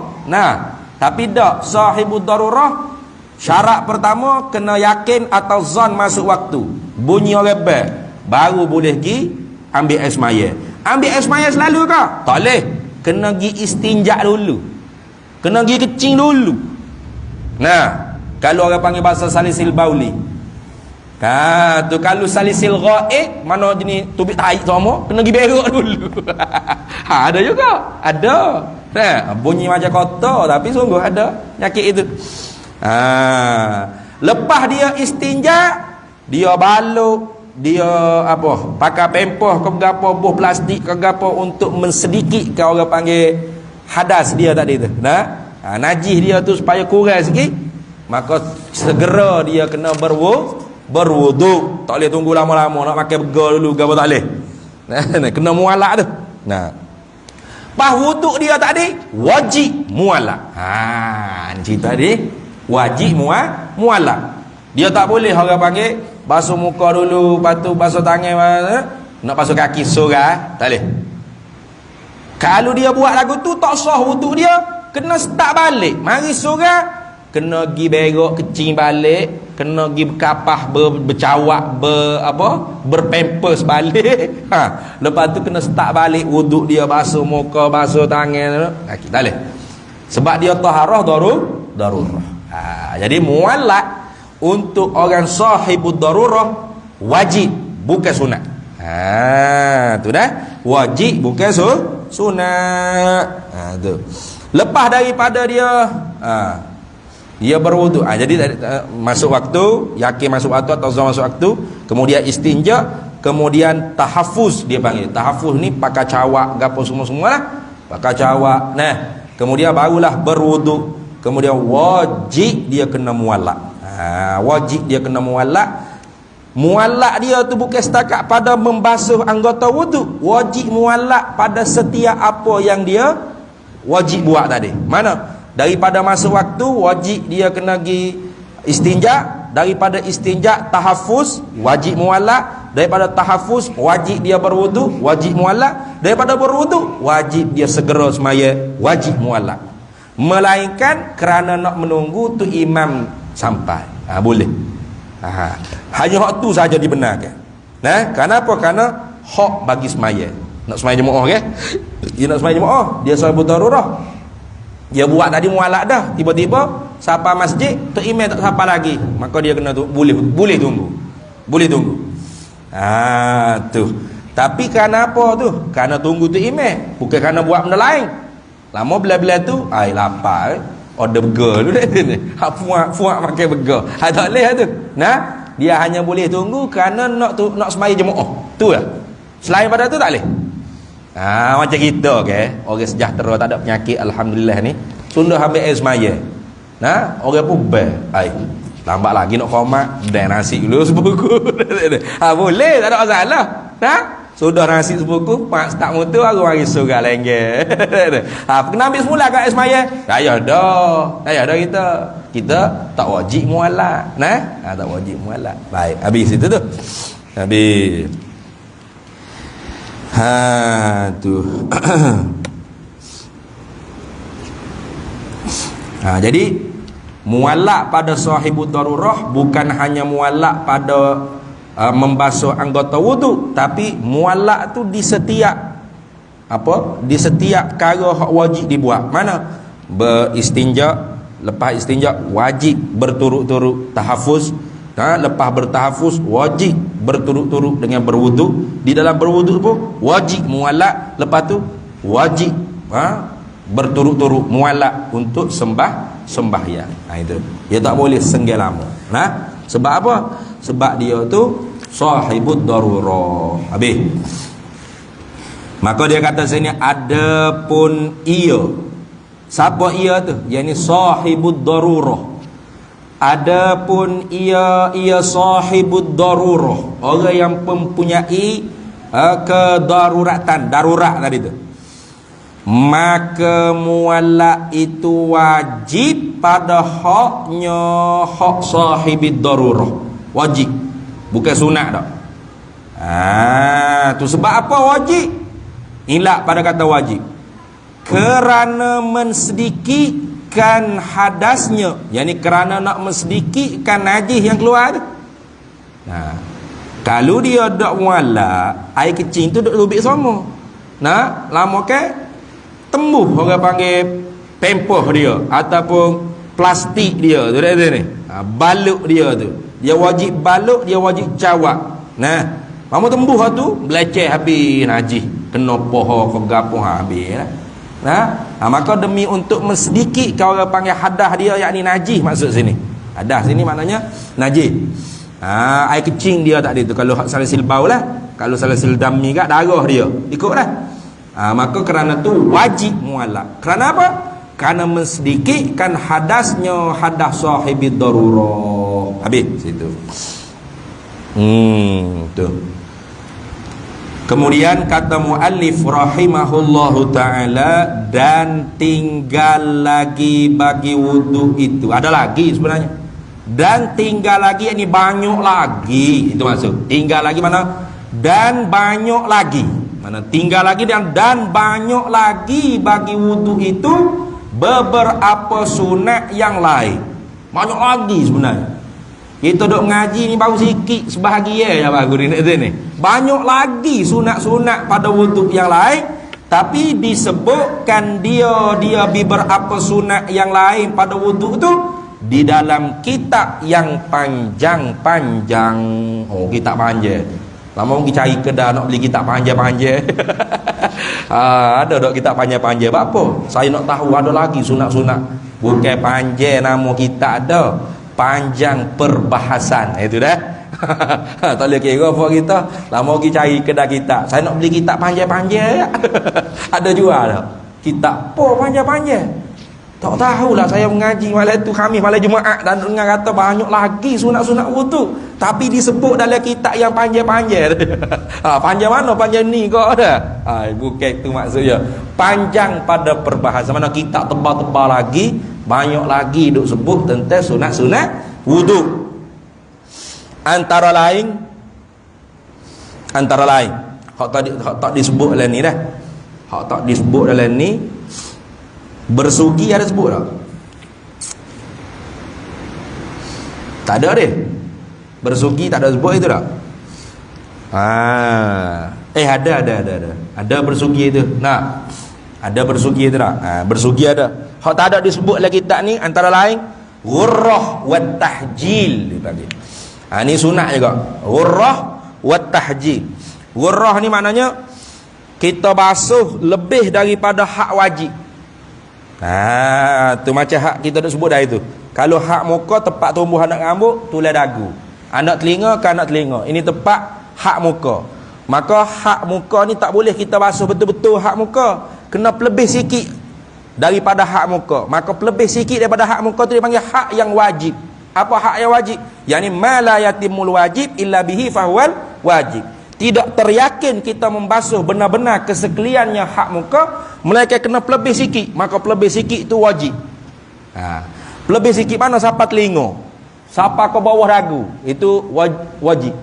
Tapi dak, sahibud darurah syarat pertama kena yakin atau zon masuk waktu. Bunyi orang bel baru boleh pergi ambil air semaya. Ambil air semaya selalu ke? Tak boleh. Kena pergi istinja dulu. Kena pergi kecing dulu. Kalau orang panggil bahasa salisil bauli. Tu kalau salisil ghaib, mana jenis tubik tahi semua, kena pergi berak dulu. Ada juga. Ada. Bunyi macam kotor tapi sungguh ada nyakit itu. Lepas dia istinja, dia baluk, dia pakai pempoh ke gapo, buah plastik ke gapo untuk mensedikitkan orang panggil hadas dia tadi tu. Najis dia tu supaya kurang sikit, maka segera dia kena berwuduk. Tak boleh tunggu lama-lama nak pakai begol dulu gapo, tak boleh. Kena mualak tu. Pas wuduk dia tadi wajib mualak. Cerita ni wajib mualak. Dia tak boleh orang panggil basuh muka dulu, lepas tu basuh tangan, nak basuh kaki sorang, tak boleh. Kalau dia buat lagu tu tak sah wuduk dia, kena start balik. Mari sorang, kena pergi berak kecing balik, kena pergi berkapah, bercawak, berpampers balik. Lepas tu kena start balik wuduk dia, basuh muka, basuh tangan, kaki, tak boleh. Sebab dia taharah darurah. Jadi mualak untuk orang sahibud darurah wajib, bukan sunat. Tu dah wajib, bukan sunat. Tu. Lepas daripada dia berwuduk. Jadi masuk waktu, yakin masuk waktu atau zon masuk waktu, kemudian istinja, kemudian tahafuz dia panggil. Tahafuz ni pakai cawak gapo semua-semua lah. Pakai cawak. Kemudian barulah berwuduk. Kemudian wajib dia kena mualak. Wajib dia kena mualak. Mualak dia tu bukan setakat pada membasuh anggota wuduk. Wajib mualak pada setiap apa yang dia wajib buat tadi. Mana? Daripada masuk waktu wajib dia kena pergi istinja, daripada istinja tahafuz wajib mualak, daripada tahafuz wajib dia berwuduk, wajib mualak, daripada berwuduk wajib dia segera semaya, wajib mualak. Melainkan kerana nak menunggu tu imam sampai, boleh. Hanya hak tu saja dibenarkan. Kenapa? Kerana hak bagi semaya. Nak semaya jemaah kan? Dia nak semaya jemaah, dia sahibud darurah. Dia buat tadi mualak dah, tiba-tiba sampai masjid tu imam tak sampai lagi, maka dia kena boleh tunggu. Tu. Tapi kerana apa tu? Kerana tunggu tu imam, bukan kerana buat benda lain. Lama bila-bila tu ai lapar, order burger dulu ni. Hak fuak makan burger. Tak boleh tu. Dia hanya boleh tunggu kerana nak semaya jemaah. Tu lah. Selain pada tu tak boleh. Macam kita orang sejahtera tak ada penyakit alhamdulillah ni, sudah ambil air semaya. Orang pun lambat lagi nak komat, dan nasi dulu sebuku. Boleh, tak ada masalah. Sudah nasi sebuku, pak tak mutu aku mari surga lengge. Kena ambil semula kat semaya. Ya dah kita. Kita tak wajib mualak. Tak wajib mualak. Baik, habis itu tu. Habis. Tu. Jadi mualak pada sahibud darurah bukan hanya mualak pada membasuh anggota wudu, tapi mualak tu di setiap perkara hak wajib dibuat. Mana? Beristinja, lepas istinja wajib berturut-turut tahafuz. Lepas bertahafuz wajib berturut-turut dengan berwudu. Di dalam berwudu pun wajib mualak. Lepas tu wajib berturut-turut mualak untuk sembahyang. Itu. Dia tak boleh senggel lama. Sebab apa? Sebab dia tu sahibud darurah. Habis. Maka dia kata sini, adapun ia. Siapa ia tu? Yang ni sahibud darurah. Adapun ia sahibud darurah, orang yang mempunyai kedaruratan, darurat tadi tu, maka mualak itu wajib pada hak sahibid darurah. Wajib, bukan sunat dak. Tu sebab apa wajib? Ilak pada kata wajib, kerana mensedikitkan hadasnya, yakni kerana nak mensedikitkan najis yang keluar tu. Kalau dia dak mualak, air kecil tu dak lubik sama. Lama ke tembuh, orang panggil pempoh dia ataupun plastik dia tu dah ni. Balut dia tu. Dia wajib balut, dia wajib cawak. Lama tembuh tu beleceh habis najis. Kena poho ke gapo habis lah. Maka demi untuk mensedikitkan, orang panggil hadah dia, yakni najis maksud sini. Hadah sini maknanya najis. Air kecing dia tak ada tu. Kalau salasil bau lah. Kalau salasil dami kat darah dia ikutlah. Maka kerana tu wajib mualak. Kerana apa? Kerana mensedikitkan hadasnya, hadas sahibid darurah. Habis situ. Tu. Kemudian kata muallif rahimahullahu ta'ala, dan tinggal lagi bagi wudu itu. Ada lagi sebenarnya. Dan tinggal lagi, ini banyak lagi. Itu maksud. Tinggal lagi mana? Dan banyak lagi. Mana tinggal lagi dan banyak lagi bagi wudu itu beberapa sunat yang lain. Banyak lagi sebenarnya. Kita duk ngaji ni baru sikit sebahagian ya bagus ni. Banyak lagi sunat-sunat pada wuduk yang lain, tapi disebutkan dia beberapa sunat yang lain pada wuduk tu di dalam kitab yang panjang-panjang. Kitab panjang. Lama orang cari kedai nak beli kitab panjang-panjang. Ada dok kitab panjang-panjang. Apa? Saya nak tahu ada lagi sunat-sunat. Bukan panjang nama kitab ada. Panjang perbahasan. Itu dah. Tak boleh kira apa kita. Lama pergi cari kedai kitab. Saya nak beli kitab panjang-panjang. Ada jual tak? Kitab apa panjang-panjang? Tak tahulah, saya mengaji malam tu, kami malam Jumaat, dan dengar kata banyak lagi sunat-sunat wudu, tapi disebut dalam kitab yang panjang-panjang. Panjang mana? Panjang ni kau ada? Bukan itu maksudnya. Panjang pada perbahasan. Mana kitab tebal-tebal lagi, banyak lagi duk sebut tentang sunat-sunat wudu. Antara lain hak tak disebut dalam ni dah. Hak tak disebut dalam ni, bersugi ada sebut tak? Tak ada deh. Bersugi tak ada sebut itu tak? Ada bersugi itu. Nah, ada bersugi itu tak? Bersugi ada. Hak tak ada disebut lagi kitab ni antara lain ghurrah wa tahjil dipanggil. Ni sunat juga. Ghurrah wa tahjil. Ghurrah ni maknanya kita basuh lebih daripada hak wajib. Tu macam hak kita dah sebut dah itu. Kalau hak muka tempat tumbuh anak rambut, tulai dagu. Anak telinga ke anak telinga. Ini tempat hak muka. Maka hak muka ni tak boleh kita basuh betul-betul hak muka. Kena pelebih sikit daripada hak muka. Maka pelebih sikit daripada hak muka tu dipanggil hak yang wajib. Apa hak yang wajib? Yani ma la yatimul wajib illa bihi fahuwal wajib. Tidak teryakin kita membasuh benar-benar kesekaliannya hak muka, melainkan kena pelebih sikit. Maka pelebih sikit itu wajib. Pelebih sikit mana? Sapa telinga, sapa ke bawah dagu, itu wajib.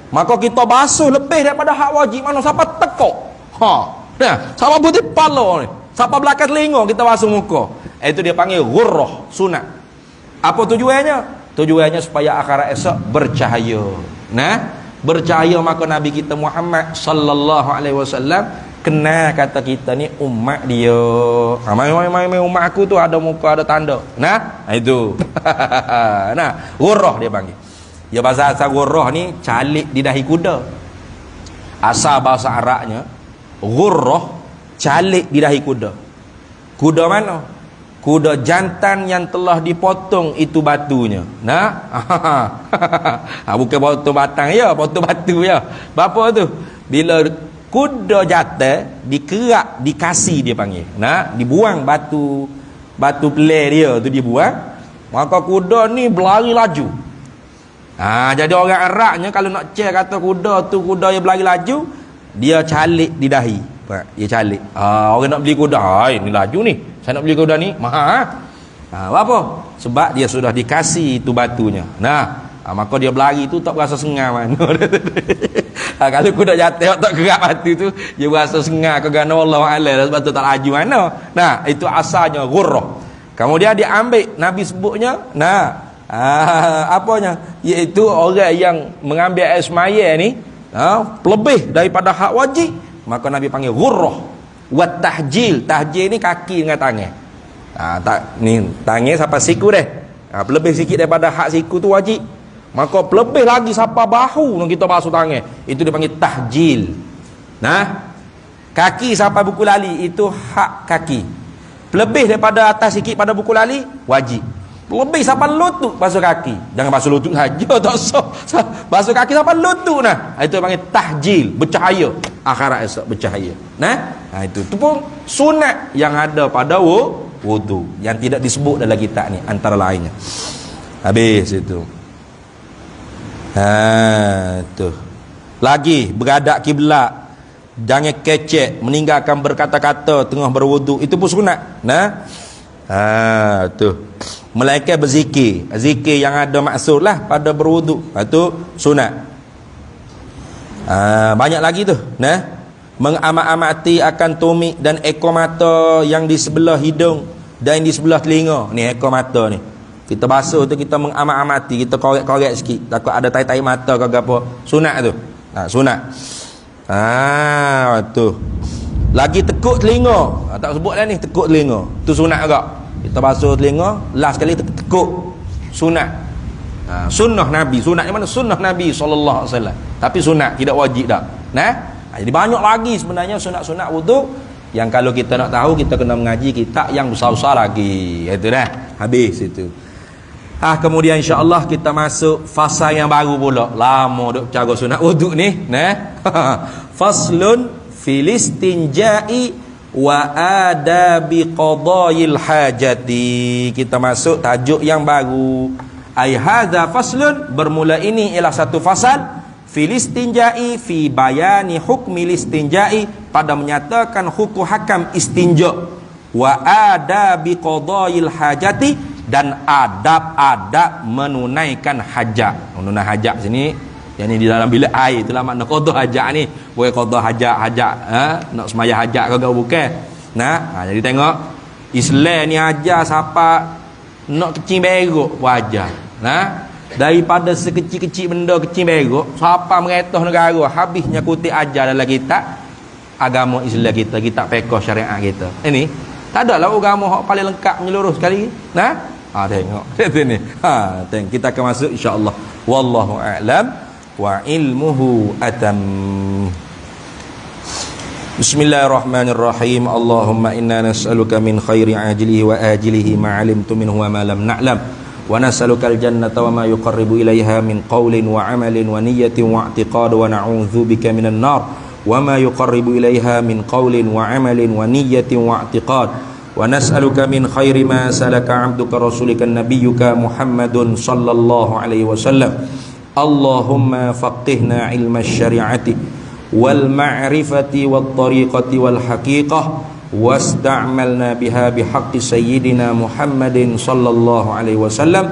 Maka kita basuh lebih daripada hak wajib mana? Sapa tekuk. Nah, sapa putih pala ni, sapa belakang telinga kita basuh muka. Itu dia panggil ghurrah, sunat. Apa tujuannya? Tujuannya supaya akhirat esok bercahaya. Nah, bercahaya maka Nabi kita Muhammad sallallahu alaihi wasallam kenal kata kita ni umat dia. Mai umat aku tu ada muka ada tanda. Nah, itu. Nah, ghurrah dia panggil. Ya bahasa asal ghurrah ni calik di dahi kuda. Asal bahasa Arabnya ghurrah calik di dahi kuda. Kuda mana? Kuda jantan yang telah dipotong itu batunya. Nah, bukan potong batang ya, potong batu ya. Bapa tu bila kuda jantan dikerak, dikasih dia panggil. Nah, dibuang batu pelai dia tu dibuang. Maka kuda ni berlari laju. Jadi orang Arabnya kalau nak cek kata kuda tu kuda yang berlari laju, dia calik di dahi. Dia calik. Orang nak beli kuda, ni laju ni. Saya nak beli kuda ni mahal. Apa? Sebab dia sudah dikasih itu batunya. Nah, maka dia berlari tu tak berasa sengar mana. Kalau kuda jatuh tak gerak batu tu, dia berasa sengar kerana Allah Ta'ala sebab tu tak laju mana. Nah, itu asalnya ghurrah. Kemudian dia ambil Nabi sebutnya, apanya? Iaitu orang yang mengambil air semaya ni, lebih daripada hak wajib, maka Nabi panggil ghurrah. Wat tahjil. Tahjil ni kaki dengan tangan. Ni tangan sampai siku deh. Lebih sikit daripada hak siku tu wajib. Maka lebih lagi sampai bahu nak kita basuh tangan. Itu dipanggil tahjil. Nah, kaki sampai buku lali itu hak kaki. Lebih daripada atas sikit pada buku lali wajib. Lebih sampai lutut basuh kaki. Jangan basuh lutut saja tak sah. Basuh kaki sampai lutut nah. Itu panggil tahjil, bercahaya. Akhirat esok bercahaya. Nah, itu pun sunat yang ada pada wudu yang tidak disebut dalam kitab ni antara lainnya. Habis itu. Tu. Lagi beradab kiblat. Jangan kecek, meninggalkan berkata-kata tengah berwudu, itu pun sunat. Nah. Tu. Melainkan berzikir. Zikir yang ada maksud lah pada berwudu. Itu sunat. Banyak lagi tu. Nah. Mengamat-amati akan tumit dan ekor mata yang di sebelah hidung dan di sebelah telinga. Ni ekor mata ni. Kita basuh tu kita mengamat-amati, kita korek-korek sikit. Takut ada tai-tai mata ke apa. Sunat tu. Sunat. Tu. Lagi tekuk telinga. Tak sebut dah ni tekuk telinga. Tu sunat agak. Kita basuh telinga, last sekali tekuk. Sunat. Sunnah Nabi. Sunat yang mana? Sunnah Nabi SAW. Tapi sunat, tidak wajib dah. Nah. Jadi banyak lagi sebenarnya sunat-sunat wudu yang kalau kita nak tahu kita kena mengaji kitab yang besar-besar lagi. Itu dah. Habis itu. Kemudian insya-Allah kita masuk fasa yang baru pula. Lama duk cara sunat wudu ni, nah. Faslun filistinja'i wa adabi qada'il hajati. Kita masuk tajuk yang baru. Ai hadza faslun, bermula ini ialah satu fasal filistinja'i fi bayani hukmi listinja'i, pada menyatakan hukum hakam istinja, wa adabi qada'il hajati, dan adab-adab menunaikan hajat. Menunaikan hajat sini yang di dalam bilik air, itulah makna qada hajat ni. Bukan qada hajat nak semaya hajat ke bukan. Nah, jadi tengok Islam ni ajar siapa nak kecil berok wajar. Nah, daripada sekecil-kecil benda kecil berok, siapa meretah negara habisnya kutip ajar dalam kitab agama Islam kita, kitab fiqh syariat kita. Ini tak adalah agama hak paling lengkap menyeluruh sekali. Nah, tengok sini. Tengok kita akan masuk insya-Allah. Wallahu a'lam wa ilmuhu atam. Bismillahirrahmanirrahim. Allahumma inna nas'aluka min khairi ajilihi wa ajilihi ma 'alimtu minhu wa ma lam na'lam. Wa nas'alukal jannata wa ma yuqarribu ilaiha min qawlin wa 'amalin wa niyyatin wa i'tiqad, wa na'udzubika minan nar wa ma yuqarribu ilaiha min qawlin wa 'amalin wa niyyatin wa i'tiqad, ونسألك من خير ما سلك عبدك رسولك نبيك محمد صلى الله عليه وسلم اللهم فقهنا علم الشريعة والمعرفة والطريقة والحقيقة واستعملنا بها بحق سيدنا محمد صلى الله عليه وسلم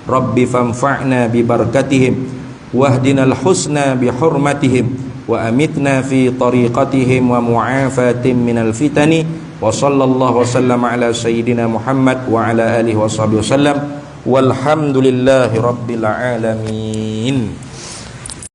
رب فانفعنا ببركتهم واهدنا الحسنى بحرمتهم وأمتنا في طريقتهم ومعافاة من الفتن وصلى الله وسلم على سيدنا محمد وعلى آله وصحبه وسلم والحمد لله رب العالمين.